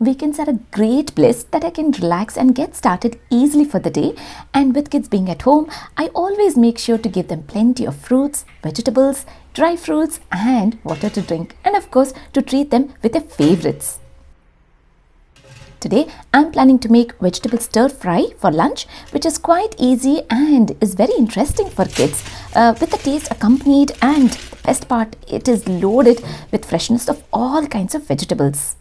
Weekends are a great place that I can relax and get started easily for the day, and with kids being at home, I always make sure to give them plenty of fruits, vegetables, dry fruits and water to drink, and of course to treat them with their favorites. Today I'm planning to make vegetable stir fry for lunch, which is quite easy and is very interesting for kids, with the taste accompanied, and the best part, it is loaded with freshness of all kinds of vegetables.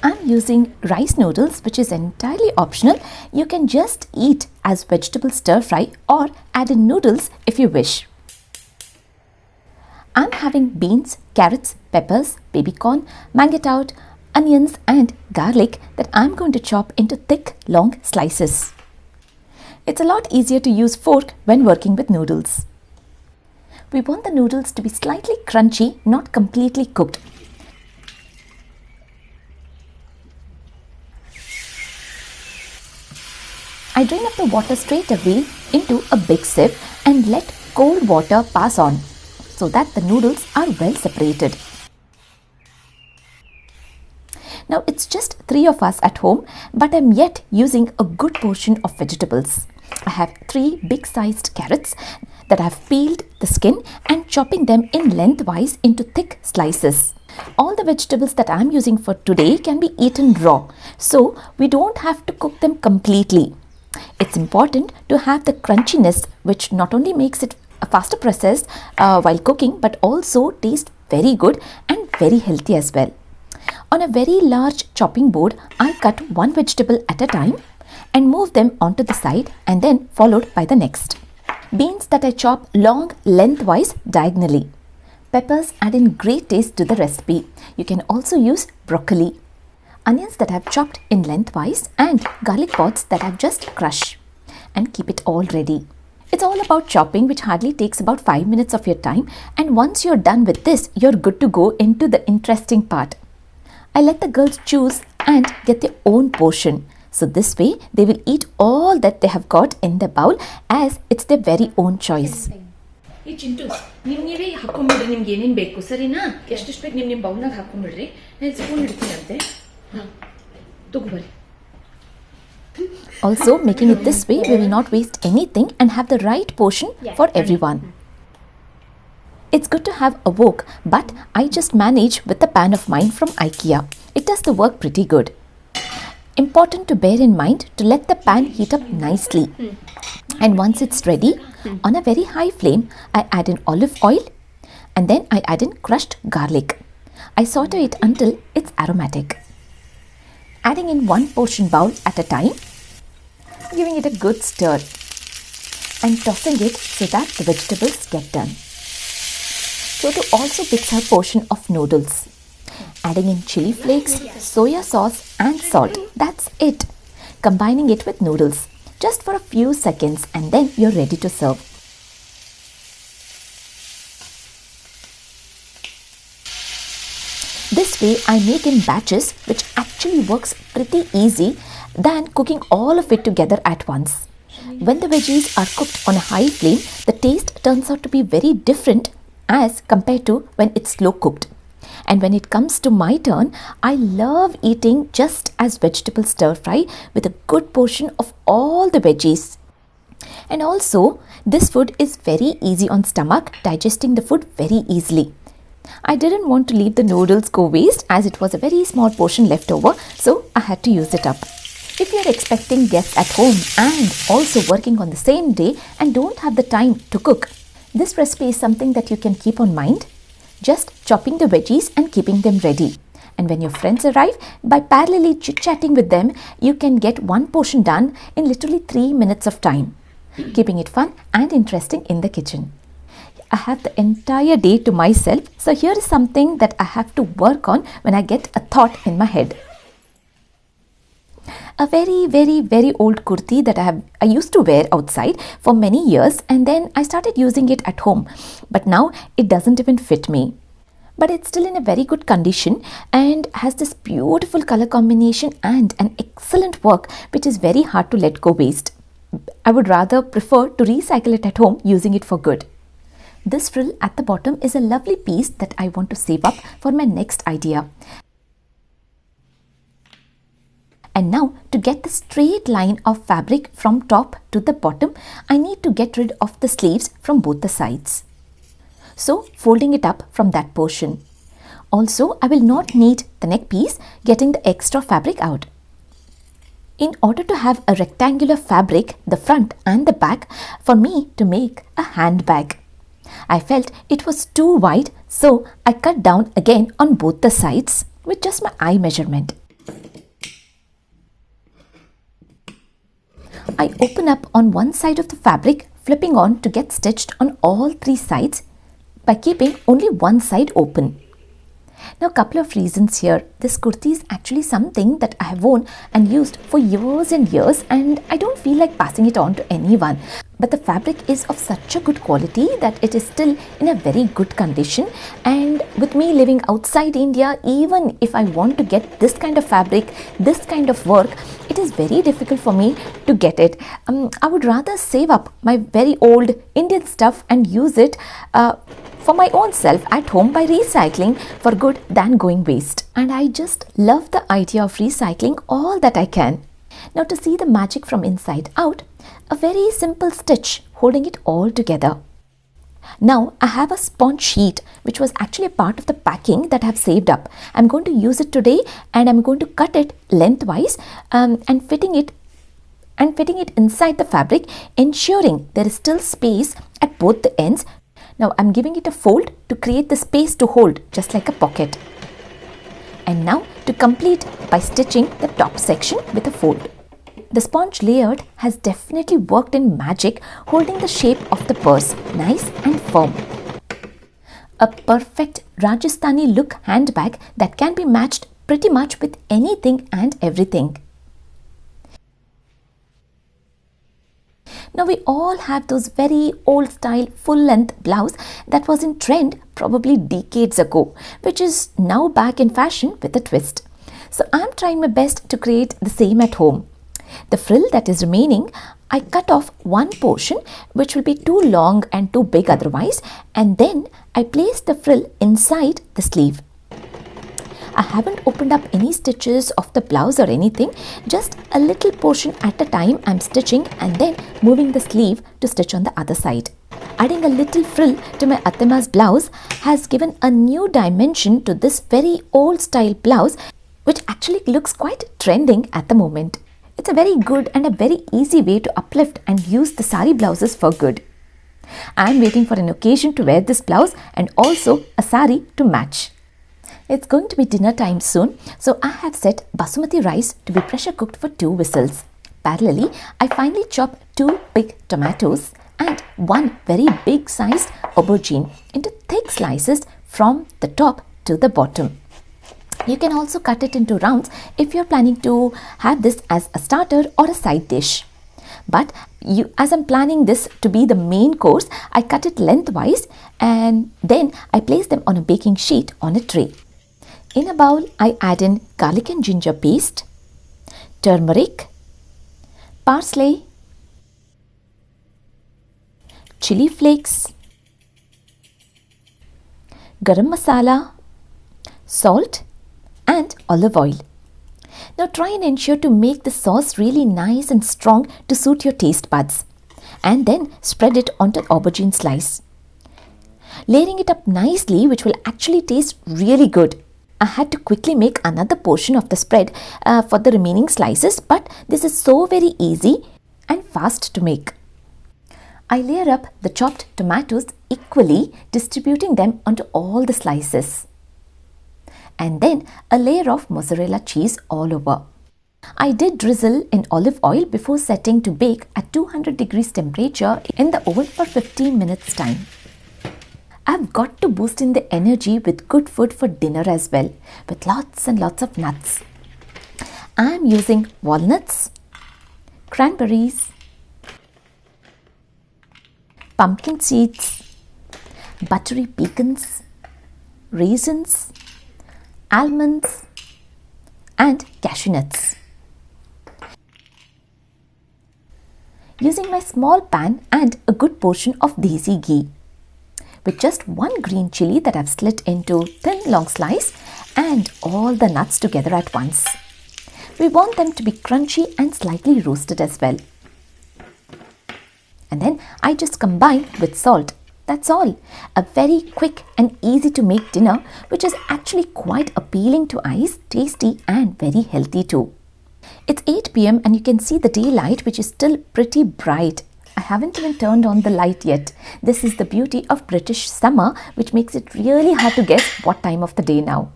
I'm using rice noodles, which is entirely optional. You can just eat as vegetable stir fry or add in noodles if you wish. I'm having beans, carrots, peppers, baby corn, mango tout, onions and garlic that I'm going to chop into thick, long slices. It's a lot easier to use fork when working with noodles. We want the noodles to be slightly crunchy, not completely cooked. I drain up the water straight away into a big sieve and let cold water pass on so that the noodles are well separated. Now it's just 3 of us at home, but I'm yet using a good portion of vegetables. I have 3 big sized carrots that I've peeled the skin and chopping them in lengthwise into thick slices. All the vegetables that I'm using for today can be eaten raw, so we don't have to cook them completely. It's important to have the crunchiness, which not only makes it a faster process while cooking, but also taste very good and very healthy as well. On a very large chopping board, I cut one vegetable at a time and move them onto the side, and then followed by the next. Beans that I chop long lengthwise diagonally. Peppers add in great taste to the recipe. You can also use broccoli. Onions that I've chopped in lengthwise, and garlic pods that I've just crushed, and keep it all ready. It's all about chopping, which hardly takes about 5 minutes of your time, and once you're done with this, you're good to go into the interesting part. I let the girls choose and get their own portion. So this way they will eat all that they have got in the bowl, as it's their very own choice. Also, making it this way, we will not waste anything and have the right portion for everyone. It's good to have a wok, but I just manage with the pan of mine from IKEA. It does the work pretty good. Important to bear in mind to let the pan heat up nicely. And once it's ready, on a very high flame, I add in olive oil, and then I add in crushed garlic. I saute it until it's aromatic. Adding in 1 portion bowl at a time, giving it a good stir and tossing it so that the vegetables get done. Chotu also picks her portion of noodles. Adding in chili flakes, soya sauce and salt. That's it. Combining it with noodles just for a few seconds, and then you're ready to serve. This way I make in batches, which actually works pretty easy than cooking all of it together at once. When the veggies are cooked on a high flame, the taste turns out to be very different as compared to when it's slow cooked. And when it comes to my turn, I love eating just as vegetable stir fry with a good portion of all the veggies. And also, this food is very easy on stomach, digesting the food very easily. I didn't want to leave the noodles go waste, as it was a very small portion left over, so I had to use it up. If you are expecting guests at home and also working on the same day and don't have the time to cook, this recipe is something that you can keep on mind. Just chopping the veggies and keeping them ready. And when your friends arrive, by parallelly chit-chatting with them, you can get 1 portion done in literally 3 minutes of time, keeping it fun and interesting in the kitchen. I have the entire day to myself, so here is something that I have to work on when I get a thought in my head. a very old kurti that I used to wear outside for many years, and then I started using it at home, but now it doesn't even fit me. But it's still in a very good condition and has this beautiful color combination and an excellent work which is very hard to let go waste. I would rather prefer to recycle it at home using it for good. This frill at the bottom is a lovely piece that I want to save up for my next idea. And now, to get the straight line of fabric from top to the bottom, I need to get rid of the sleeves from both the sides. So, folding it up from that portion. Also, I will not need the neck piece, getting the extra fabric out. In order to have a rectangular fabric, the front and the back, for me to make a handbag, I felt it was too wide, so I cut down again on both the sides with just my eye measurement. I open up on one side of the fabric, flipping on to get stitched on all three sides by keeping only one side open. Now, a couple of reasons here. This kurti is actually something that I have worn and used for years and years, and I don't feel like passing it on to anyone. But the fabric is of such a good quality that it is still in a very good condition, and with me living outside India, even if I want to get this kind of fabric, this kind of work, it is very difficult for me to get it. I would rather save up my very old Indian stuff and use it for my own self at home by recycling for good than going waste. And I just love the idea of recycling all that I can. Now, to see the magic from inside out, a very simple stitch holding it all together. Now, I have a sponge sheet which was actually a part of the packing that I have saved up. I'm going to use it today, and I'm going to cut it lengthwise and fitting it inside the fabric, ensuring there is still space at both the ends. Now, I'm giving it a fold to create the space to hold, just like a pocket. And now to complete by stitching the top section with a fold. The sponge layered has definitely worked in magic, holding the shape of the purse nice and firm. A perfect Rajasthani look handbag that can be matched pretty much with anything and everything. Now, we all have those very old style full length blouse that was in trend probably decades ago, which is now back in fashion with a twist. So I'm trying my best to create the same at home. The frill that is remaining, I cut off one portion which will be too long and too big otherwise, and then I place the frill inside the sleeve. I haven't opened up any stitches of the blouse or anything, just a little portion at a time I'm stitching and then moving the sleeve to stitch on the other side. Adding a little frill to my Atema's blouse has given a new dimension to this very old style blouse, which actually looks quite trending at the moment. It's a very good and a very easy way to uplift and use the saree blouses for good. I'm waiting for an occasion to wear this blouse and also a saree to match. It's going to be dinner time soon, so I have set basmati rice to be pressure cooked for 2 whistles. Parallelly, I finally chop 2 big tomatoes and 1 very big sized aubergine into thick slices from the top to the bottom. You can also cut it into rounds if you're planning to have this as a starter or a side dish. But as I'm planning this to be the main course, I cut it lengthwise and then I place them on a baking sheet on a tray. In a bowl, I add in garlic and ginger paste, turmeric, parsley, chili flakes, garam masala, salt and olive oil. Now try and ensure to make the sauce really nice and strong to suit your taste buds, and then spread it onto aubergine slice. Layering it up nicely, which will actually taste really good. I had to quickly make another portion of the spread for the remaining slices, but this is so very easy and fast to make. I layer up the chopped tomatoes equally, distributing them onto all the slices. And then a layer of mozzarella cheese all over. I did drizzle in olive oil before setting to bake at 200 degrees temperature in the oven for 15 minutes time. I've got to boost in the energy with good food for dinner as well, with lots and lots of nuts. I am using walnuts, cranberries, pumpkin seeds, buttery pecans, raisins, almonds and cashew nuts. Using my small pan and a good portion of desi ghee, with just one green chili that I've slit into thin long slice and all the nuts together at once. We want them to be crunchy and slightly roasted as well. And then I just combine with salt. That's all. A very quick and easy to make dinner, which is actually quite appealing to eyes, tasty and very healthy too. It's 8 p.m. and you can see the daylight, which is still pretty bright. I haven't even turned on the light yet. This is the beauty of British summer, which makes it really hard to guess what time of the day now.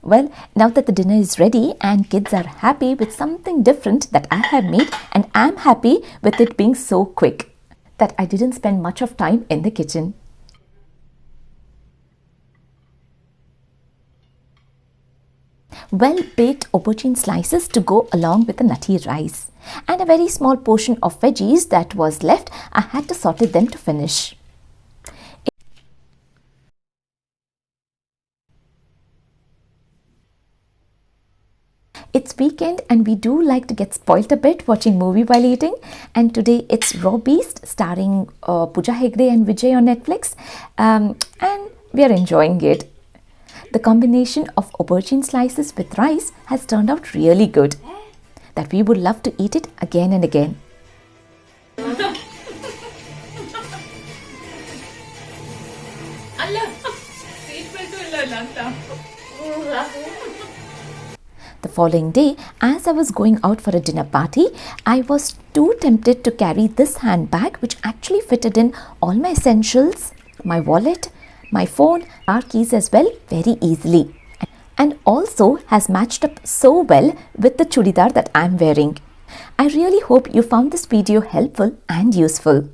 Well, now that the dinner is ready and kids are happy with something different that I have made, and I'm happy with it being so quick that I didn't spend much of time in the kitchen. Well-baked aubergine slices to go along with the nutty rice, and a very small portion of veggies that was left. I had to saute them to finish. It's weekend and we do like to get spoilt a bit watching movie while eating, and today it's Raw Beast starring Pooja Hegde and Vijay on Netflix, and we are enjoying it. The combination of aubergine slices with rice has turned out really good, that we would love to eat it again and again. The following day, as I was going out for a dinner party, I was too tempted to carry this handbag, which actually fitted in all my essentials, my wallet, my phone, our keys as well very easily, and also has matched up so well with the chudidar that I'm wearing. I really hope you found this video helpful and useful.